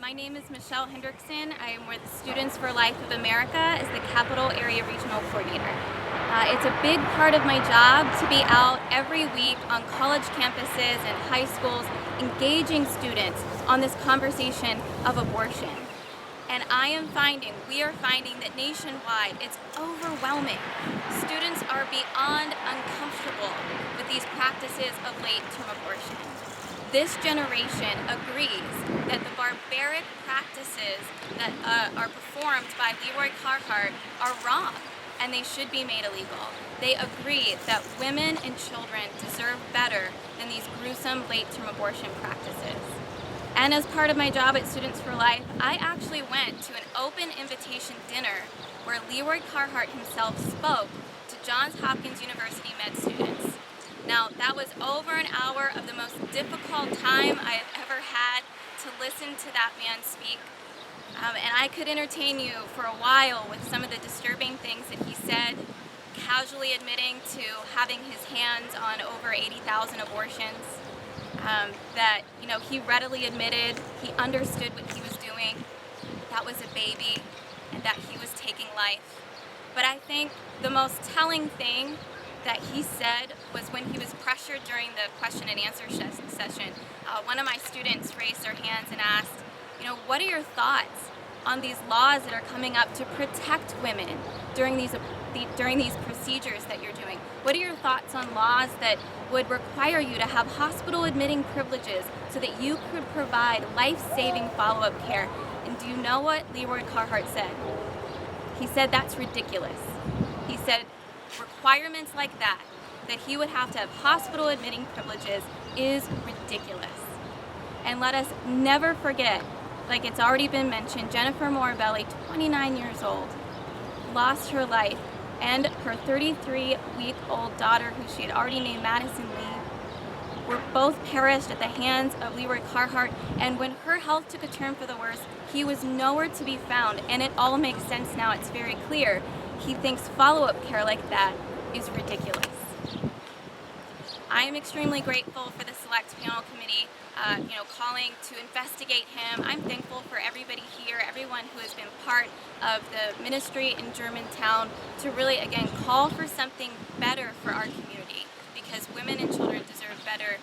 My name is Michele Henrickson. I am with Students for Life of America as the Capital Area Regional Coordinator. It's a big part of my job to be out every week on college campuses and high schools engaging students on this conversation of abortion. And we are finding that nationwide it's overwhelming. Students are beyond uncomfortable with these practices of late-term abortion. This generation agrees that the barbaric practices that are performed by Leroy Carhart are wrong and they should be made illegal. They agree that women and children deserve better than these gruesome late-term abortion practices. And as part of my job at Students for Life, I actually went to an open invitation dinner where Leroy Carhart himself spoke to Johns Hopkins University med students. Now, that was over an hour of the most difficult time I have ever had to listen to that man speak. And I could entertain you for a while with some of the disturbing things that he said, casually admitting to having his hands on over 80,000 abortions. That he readily admitted he understood what he was doing, that was a baby, and that he was taking life. But I think the most telling thing that he said was when he was pressured during the question and answer session. One of my students raised their hands and asked, what are your thoughts on these laws that are coming up to protect women during these procedures that you're doing? What are your thoughts on laws that would require you to have hospital admitting privileges so that you could provide life-saving follow-up care? And do you know what Leroy Carhart said? He said that's ridiculous. He said requirements like that he would have to have hospital admitting privileges is ridiculous. And let us never forget, like it's already been mentioned, Jennifer Morabelli, 29 years old, lost her life, and her 33-week-old daughter, who she had already named Madison Lee, were both perished at the hands of Leroy Carhart. And when her health took a turn for the worse, he was nowhere to be found. And it all makes sense now. It's very clear. He thinks follow-up care like that is ridiculous. I am extremely grateful for the Select Panel Committee calling to investigate him. I'm thankful for everybody here, everyone who has been part of the ministry in Germantown to really, again, call for something better for our community, because women and children deserve better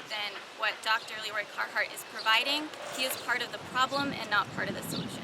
than what Dr. Leroy Carhart is providing. He is part of the problem and not part of the solution.